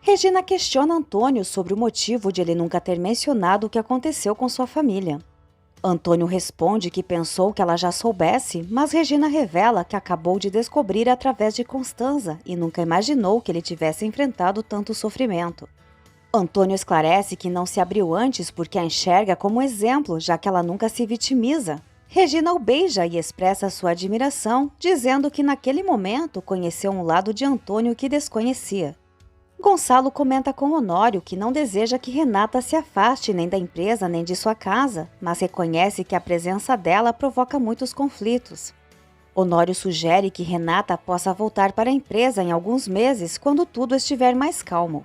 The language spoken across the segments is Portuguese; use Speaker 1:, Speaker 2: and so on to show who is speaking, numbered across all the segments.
Speaker 1: Regina questiona Antônio sobre o motivo de ele nunca ter mencionado o que aconteceu com sua família. Antônio responde que pensou que ela já soubesse, mas Regina revela que acabou de descobrir através de Constanza e nunca imaginou que ele tivesse enfrentado tanto sofrimento. Antônio esclarece que não se abriu antes porque a enxerga como exemplo, já que ela nunca se vitimiza. Regina o beija e expressa sua admiração, dizendo que naquele momento conheceu um lado de Antônio que desconhecia. Gonçalo comenta com Honório que não deseja que Renata se afaste nem da empresa nem de sua casa, mas reconhece que a presença dela provoca muitos conflitos. Honório sugere que Renata possa voltar para a empresa em alguns meses quando tudo estiver mais calmo.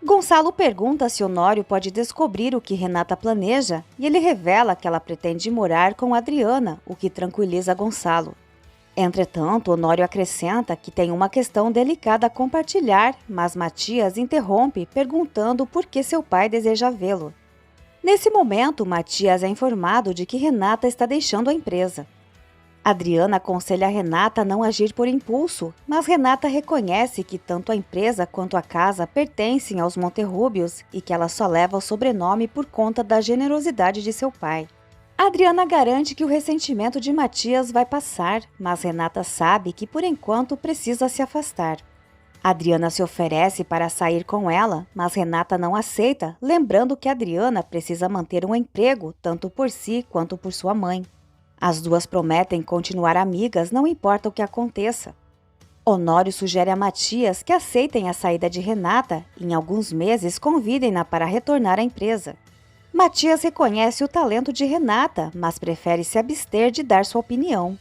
Speaker 1: Gonçalo pergunta se Honório pode descobrir o que Renata planeja e ele revela que ela pretende morar com Adriana, o que tranquiliza Gonçalo. Entretanto, Honório acrescenta que tem uma questão delicada a compartilhar, mas Matias interrompe perguntando por que seu pai deseja vê-lo. Nesse momento, Matias é informado de que Renata está deixando a empresa. Adriana aconselha Renata a não agir por impulso, mas Renata reconhece que tanto a empresa quanto a casa pertencem aos Monterrúbios e que ela só leva o sobrenome por conta da generosidade de seu pai. Adriana garante que o ressentimento de Matias vai passar, mas Renata sabe que por enquanto precisa se afastar. Adriana se oferece para sair com ela, mas Renata não aceita, lembrando que Adriana precisa manter um emprego tanto por si quanto por sua mãe. As duas prometem continuar amigas, não importa o que aconteça. Honório sugere a Matias que aceitem a saída de Renata e em alguns meses convidem-na para retornar à empresa. Matias reconhece o talento de Renata, mas prefere se abster de dar sua opinião.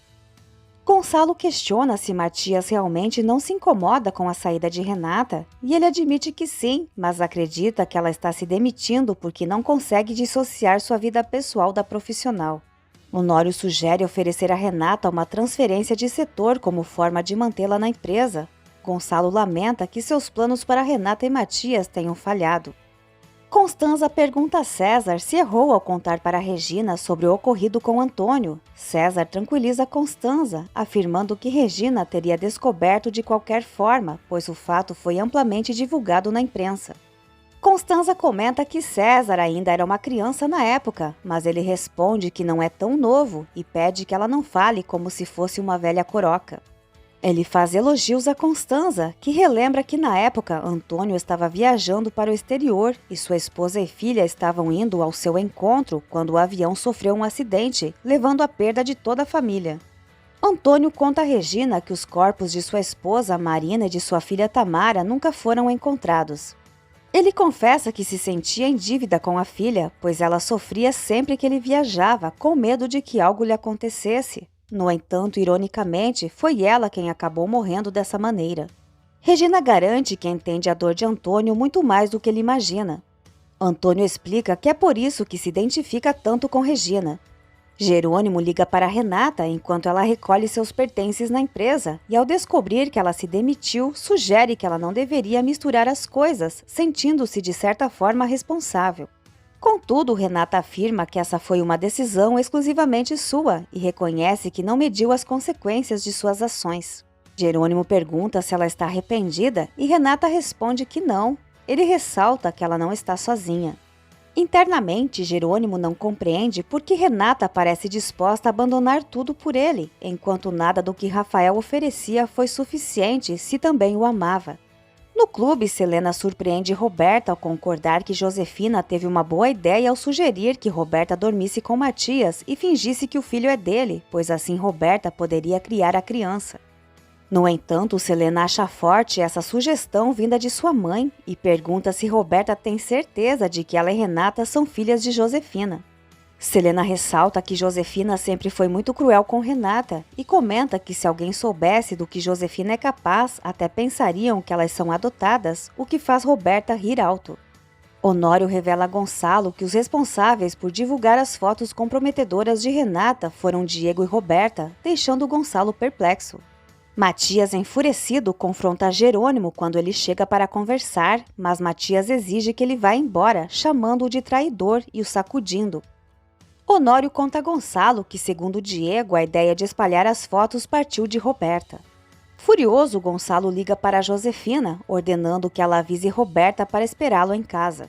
Speaker 1: Gonçalo questiona se Matias realmente não se incomoda com a saída de Renata, e ele admite que sim, mas acredita que ela está se demitindo porque não consegue dissociar sua vida pessoal da profissional. Honório sugere oferecer a Renata uma transferência de setor como forma de mantê-la na empresa. Gonçalo lamenta que seus planos para Renata e Matias tenham falhado. Constanza pergunta a César se errou ao contar para Regina sobre o ocorrido com Antônio. César tranquiliza Constanza, afirmando que Regina teria descoberto de qualquer forma, pois o fato foi amplamente divulgado na imprensa. Constanza comenta que César ainda era uma criança na época, mas ele responde que não é tão novo e pede que ela não fale como se fosse uma velha coroca. Ele faz elogios a Constanza, que relembra que na época Antônio estava viajando para o exterior e sua esposa e filha estavam indo ao seu encontro quando o avião sofreu um acidente, levando à perda de toda a família. Antônio conta a Regina que os corpos de sua esposa Marina e de sua filha Tamara nunca foram encontrados. Ele confessa que se sentia em dívida com a filha, pois ela sofria sempre que ele viajava, com medo de que algo lhe acontecesse. No entanto, ironicamente, foi ela quem acabou morrendo dessa maneira. Regina garante que entende a dor de Antônio muito mais do que ele imagina. Antônio explica que é por isso que se identifica tanto com Regina. Jerônimo liga para Renata enquanto ela recolhe seus pertences na empresa e, ao descobrir que ela se demitiu, sugere que ela não deveria misturar as coisas, sentindo-se de certa forma responsável. Contudo, Renata afirma que essa foi uma decisão exclusivamente sua e reconhece que não mediu as consequências de suas ações. Jerônimo pergunta se ela está arrependida e Renata responde que não. Ele ressalta que ela não está sozinha. Internamente, Jerônimo não compreende por que Renata parece disposta a abandonar tudo por ele, enquanto nada do que Rafael oferecia foi suficiente se também o amava. No clube, Selena surpreende Roberta ao concordar que Josefina teve uma boa ideia ao sugerir que Roberta dormisse com Matias e fingisse que o filho é dele, pois assim Roberta poderia criar a criança. No entanto, Selena acha forte essa sugestão vinda de sua mãe e pergunta se Roberta tem certeza de que ela e Renata são filhas de Josefina. Selena ressalta que Josefina sempre foi muito cruel com Renata e comenta que se alguém soubesse do que Josefina é capaz, até pensariam que elas são adotadas, o que faz Roberta rir alto. Honório revela a Gonçalo que os responsáveis por divulgar as fotos comprometedoras de Renata foram Diego e Roberta, deixando Gonçalo perplexo. Matias, enfurecido, confronta Jerônimo quando ele chega para conversar, mas Matias exige que ele vá embora, chamando-o de traidor e o sacudindo. Honório conta a Gonçalo que, segundo Diego, a ideia de espalhar as fotos partiu de Roberta. Furioso, Gonçalo liga para Josefina, ordenando que ela avise Roberta para esperá-lo em casa.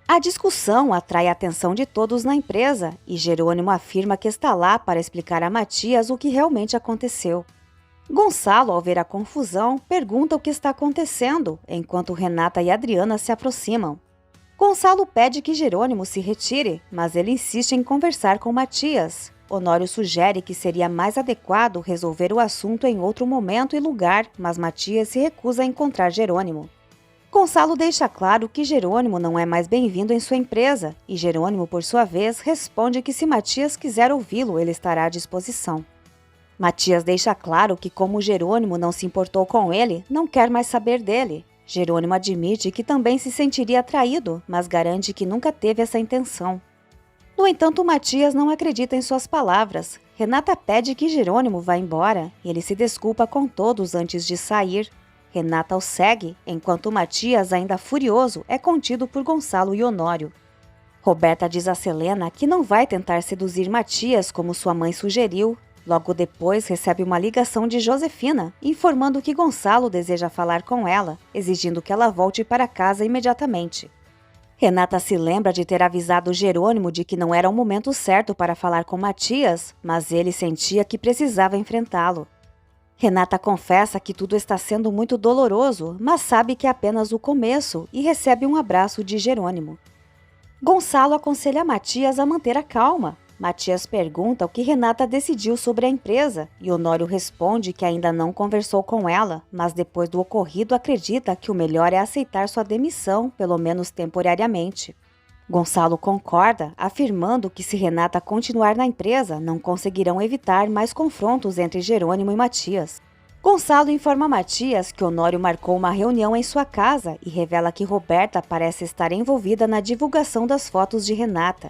Speaker 1: A discussão atrai a atenção de todos na empresa e Jerônimo afirma que está lá para explicar a Matias o que realmente aconteceu. Gonçalo, ao ver a confusão, pergunta o que está acontecendo, enquanto Renata e Adriana se aproximam. Gonçalo pede que Jerônimo se retire, mas ele insiste em conversar com Matias. Honório sugere que seria mais adequado resolver o assunto em outro momento e lugar, mas Matias se recusa a encontrar Jerônimo. Gonçalo deixa claro que Jerônimo não é mais bem-vindo em sua empresa, e Jerônimo, por sua vez, responde que se Matias quiser ouvi-lo, ele estará à disposição. Matias deixa claro que, como Jerônimo não se importou com ele, não quer mais saber dele. Jerônimo admite que também se sentiria traído, mas garante que nunca teve essa intenção. No entanto, Matias não acredita em suas palavras. Renata pede que Jerônimo vá embora e ele se desculpa com todos antes de sair. Renata o segue, enquanto Matias, ainda furioso, é contido por Gonçalo e Honório. Roberta diz a Selena que não vai tentar seduzir Matias como sua mãe sugeriu. Logo depois, recebe uma ligação de Josefina, informando que Gonçalo deseja falar com ela, exigindo que ela volte para casa imediatamente. Renata se lembra de ter avisado Jerônimo de que não era o momento certo para falar com Matias, mas ele sentia que precisava enfrentá-lo. Renata confessa que tudo está sendo muito doloroso, mas sabe que é apenas o começo e recebe um abraço de Jerônimo. Gonçalo aconselha Matias a manter a calma. Matias pergunta o que Renata decidiu sobre a empresa e Honório responde que ainda não conversou com ela, mas depois do ocorrido acredita que o melhor é aceitar sua demissão, pelo menos temporariamente. Gonçalo concorda, afirmando que se Renata continuar na empresa, não conseguirão evitar mais confrontos entre Jerônimo e Matias. Gonçalo informa Matias que Honório marcou uma reunião em sua casa e revela que Roberta parece estar envolvida na divulgação das fotos de Renata.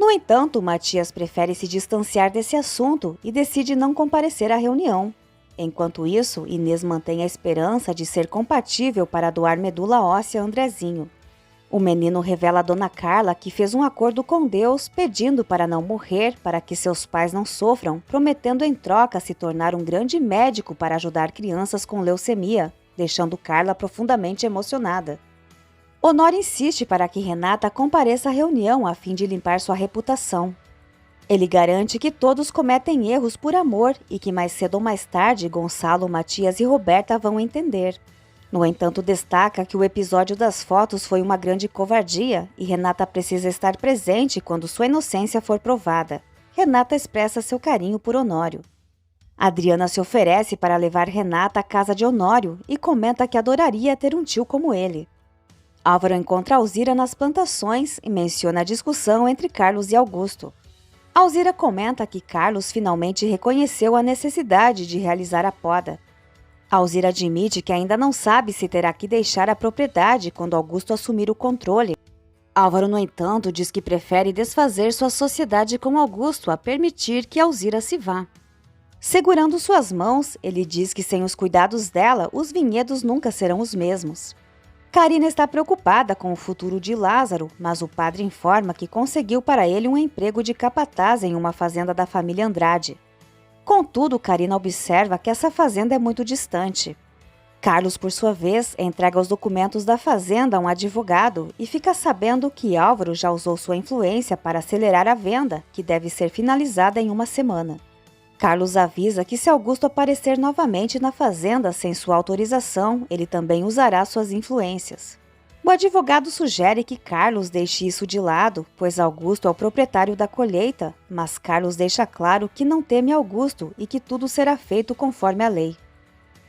Speaker 1: No entanto, Matias prefere se distanciar desse assunto e decide não comparecer à reunião. Enquanto isso, Inês mantém a esperança de ser compatível para doar medula óssea a Andrezinho. O menino revela a Dona Carla que fez um acordo com Deus pedindo para não morrer, para que seus pais não sofram, prometendo em troca se tornar um grande médico para ajudar crianças com leucemia, deixando Carla profundamente emocionada. Honório insiste para que Renata compareça à reunião a fim de limpar sua reputação. Ele garante que todos cometem erros por amor e que mais cedo ou mais tarde Gonçalo, Matias e Roberta vão entender. No entanto, destaca que o episódio das fotos foi uma grande covardia e Renata precisa estar presente quando sua inocência for provada. Renata expressa seu carinho por Honório. Adriana se oferece para levar Renata à casa de Honório e comenta que adoraria ter um tio como ele. Álvaro encontra Alzira nas plantações e menciona a discussão entre Carlos e Augusto. Alzira comenta que Carlos finalmente reconheceu a necessidade de realizar a poda. Alzira admite que ainda não sabe se terá que deixar a propriedade quando Augusto assumir o controle. Álvaro, no entanto, diz que prefere desfazer sua sociedade com Augusto a permitir que Alzira se vá. Segurando suas mãos, ele diz que sem os cuidados dela, os vinhedos nunca serão os mesmos. Karina está preocupada com o futuro de Lázaro, mas o padre informa que conseguiu para ele um emprego de capataz em uma fazenda da família Andrade. Contudo, Karina observa que essa fazenda é muito distante. Carlos, por sua vez, entrega os documentos da fazenda a um advogado e fica sabendo que Álvaro já usou sua influência para acelerar a venda, que deve ser finalizada em uma semana. Carlos avisa que se Augusto aparecer novamente na fazenda sem sua autorização, ele também usará suas influências. O advogado sugere que Carlos deixe isso de lado, pois Augusto é o proprietário da colheita, mas Carlos deixa claro que não teme Augusto e que tudo será feito conforme a lei.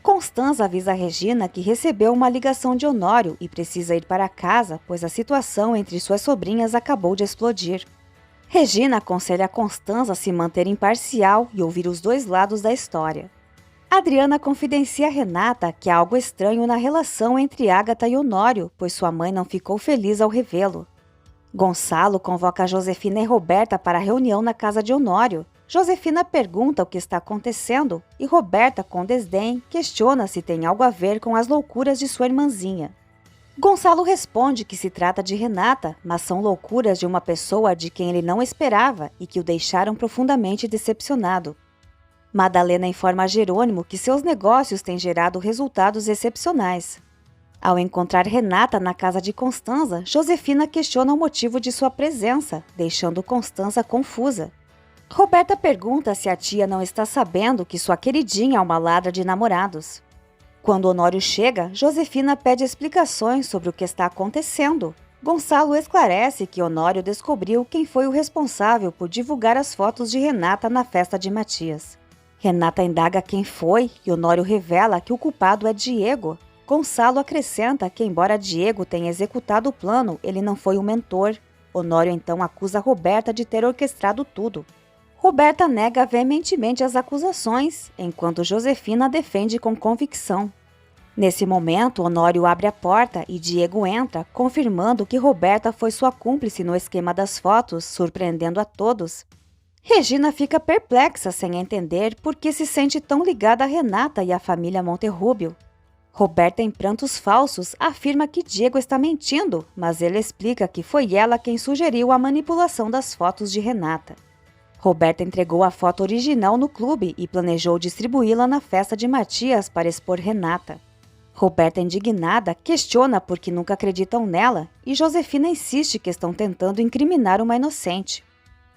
Speaker 1: Constanza avisa Regina que recebeu uma ligação de Honório e precisa ir para casa, pois a situação entre suas sobrinhas acabou de explodir. Regina aconselha a Constanza a se manter imparcial e ouvir os dois lados da história. Adriana confidencia a Renata que há algo estranho na relação entre Ágata e Honório, pois sua mãe não ficou feliz ao revê-lo. Gonçalo convoca Josefina e Roberta para a reunião na casa de Honório. Josefina pergunta o que está acontecendo e Roberta, com desdém, questiona se tem algo a ver com as loucuras de sua irmãzinha. Gonçalo responde que se trata de Renata, mas são loucuras de uma pessoa de quem ele não esperava e que o deixaram profundamente decepcionado. Madalena informa a Jerônimo que seus negócios têm gerado resultados excepcionais. Ao encontrar Renata na casa de Constanza, Josefina questiona o motivo de sua presença, deixando Constanza confusa. Roberta pergunta se a tia não está sabendo que sua queridinha é uma ladra de namorados. Quando Honório chega, Josefina pede explicações sobre o que está acontecendo. Gonçalo esclarece que Honório descobriu quem foi o responsável por divulgar as fotos de Renata na festa de Matias. Renata indaga quem foi e Honório revela que o culpado é Diego. Gonçalo acrescenta que, embora Diego tenha executado o plano, ele não foi o mentor. Honório então acusa Roberta de ter orquestrado tudo. Roberta nega veementemente as acusações, enquanto Josefina defende com convicção. Nesse momento, Honório abre a porta e Diego entra, confirmando que Roberta foi sua cúmplice no esquema das fotos, surpreendendo a todos. Regina fica perplexa sem entender por que se sente tão ligada a Renata e à família Monterrubio. Roberta, em prantos falsos, afirma que Diego está mentindo, mas ele explica que foi ela quem sugeriu a manipulação das fotos de Renata. Roberta entregou a foto original no clube e planejou distribuí-la na festa de Matias para expor Renata. Roberta, indignada, questiona por que nunca acreditam nela e Josefina insiste que estão tentando incriminar uma inocente.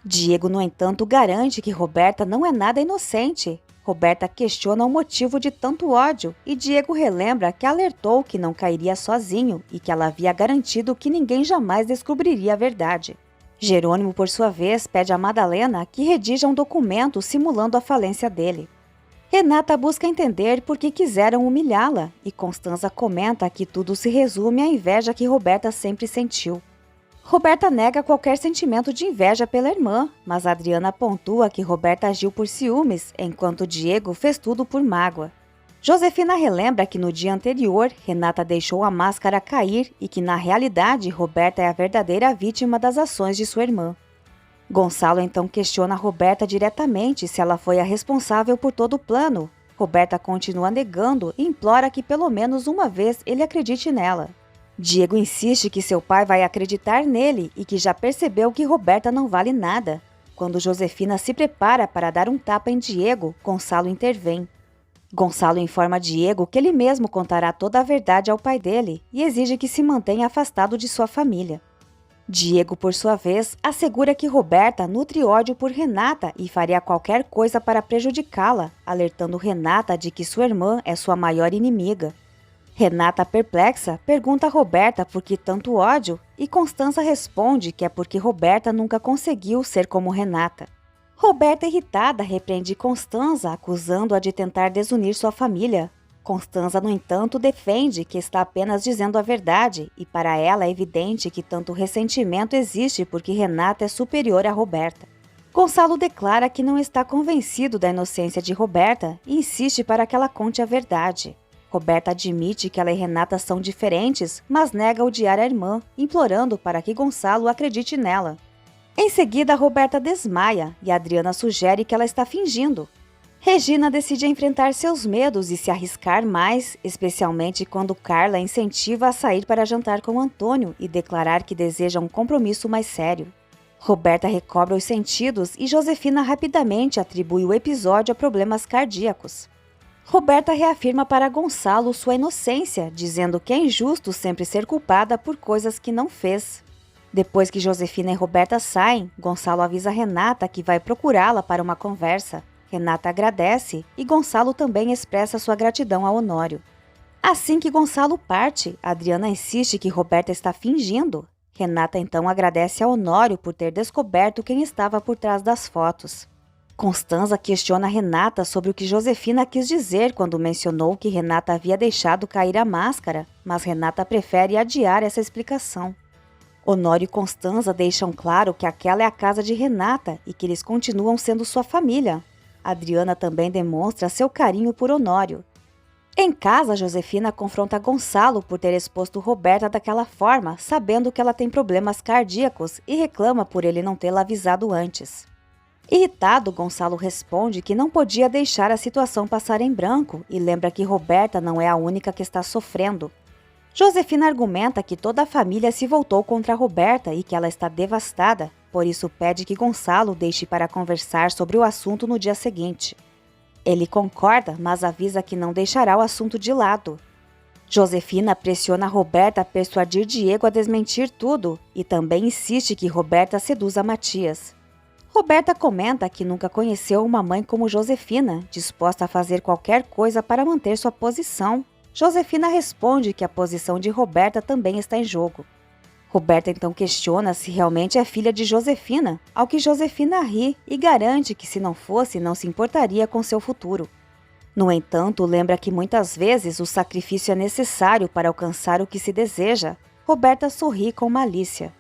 Speaker 1: Diego, no entanto, garante que Roberta não é nada inocente. Roberta questiona o motivo de tanto ódio e Diego relembra que alertou que não cairia sozinho e que ela havia garantido que ninguém jamais descobriria a verdade. Jerônimo, por sua vez, pede a Madalena que redija um documento simulando a falência dele. Renata busca entender por que quiseram humilhá-la e Constanza comenta que tudo se resume à inveja que Roberta sempre sentiu. Roberta nega qualquer sentimento de inveja pela irmã, mas Adriana pontua que Roberta agiu por ciúmes, enquanto Diego fez tudo por mágoa. Josefina relembra que no dia anterior, Renata deixou a máscara cair e que, na realidade, Roberta é a verdadeira vítima das ações de sua irmã. Gonçalo então questiona Roberta diretamente se ela foi a responsável por todo o plano. Roberta continua negando e implora que pelo menos uma vez ele acredite nela. Diego insiste que seu pai vai acreditar nele e que já percebeu que Roberta não vale nada. Quando Josefina se prepara para dar um tapa em Diego, Gonçalo intervém. Gonçalo informa Diego que ele mesmo contará toda a verdade ao pai dele e exige que se mantenha afastado de sua família. Diego, por sua vez, assegura que Roberta nutre ódio por Renata e faria qualquer coisa para prejudicá-la, alertando Renata de que sua irmã é sua maior inimiga. Renata, perplexa, pergunta a Roberta por que tanto ódio e Constanza responde que é porque Roberta nunca conseguiu ser como Renata. Roberta, irritada, repreende Constanza, acusando-a de tentar desunir sua família. Constanza, no entanto, defende que está apenas dizendo a verdade e para ela é evidente que tanto ressentimento existe porque Renata é superior a Roberta. Gonçalo declara que não está convencido da inocência de Roberta e insiste para que ela conte a verdade. Roberta admite que ela e Renata são diferentes, mas nega odiar a irmã, implorando para que Gonçalo acredite nela. Em seguida, Roberta desmaia e Adriana sugere que ela está fingindo. Regina decide enfrentar seus medos e se arriscar mais, especialmente quando Carla incentiva a sair para jantar com Antônio e declarar que deseja um compromisso mais sério. Roberta recobra os sentidos e Josefina rapidamente atribui o episódio a problemas cardíacos. Roberta reafirma para Gonçalo sua inocência, dizendo que é injusto sempre ser culpada por coisas que não fez. Depois que Josefina e Roberta saem, Gonçalo avisa Renata que vai procurá-la para uma conversa. Renata agradece e Gonçalo também expressa sua gratidão a Honório. Assim que Gonçalo parte, Adriana insiste que Roberta está fingindo. Renata então agradece a Honório por ter descoberto quem estava por trás das fotos. Constanza questiona Renata sobre o que Josefina quis dizer quando mencionou que Renata havia deixado cair a máscara, mas Renata prefere adiar essa explicação. Honório e Constanza deixam claro que aquela é a casa de Renata e que eles continuam sendo sua família. Adriana também demonstra seu carinho por Honório. Em casa, Josefina confronta Gonçalo por ter exposto Roberta daquela forma, sabendo que ela tem problemas cardíacos e reclama por ele não tê-la avisado antes. Irritado, Gonçalo responde que não podia deixar a situação passar em branco e lembra que Roberta não é a única que está sofrendo. Josefina argumenta que toda a família se voltou contra Roberta e que ela está devastada, por isso pede que Gonçalo deixe para conversar sobre o assunto no dia seguinte. Ele concorda, mas avisa que não deixará o assunto de lado. Josefina pressiona Roberta a persuadir Diego a desmentir tudo e também insiste que Roberta seduza Matias. Roberta comenta que nunca conheceu uma mãe como Josefina, disposta a fazer qualquer coisa para manter sua posição. Josefina responde que a posição de Roberta também está em jogo. Roberta então questiona se realmente é filha de Josefina, ao que Josefina ri e garante que se não fosse, não se importaria com seu futuro. No entanto, lembra que muitas vezes o sacrifício é necessário para alcançar o que se deseja. Roberta sorri com malícia.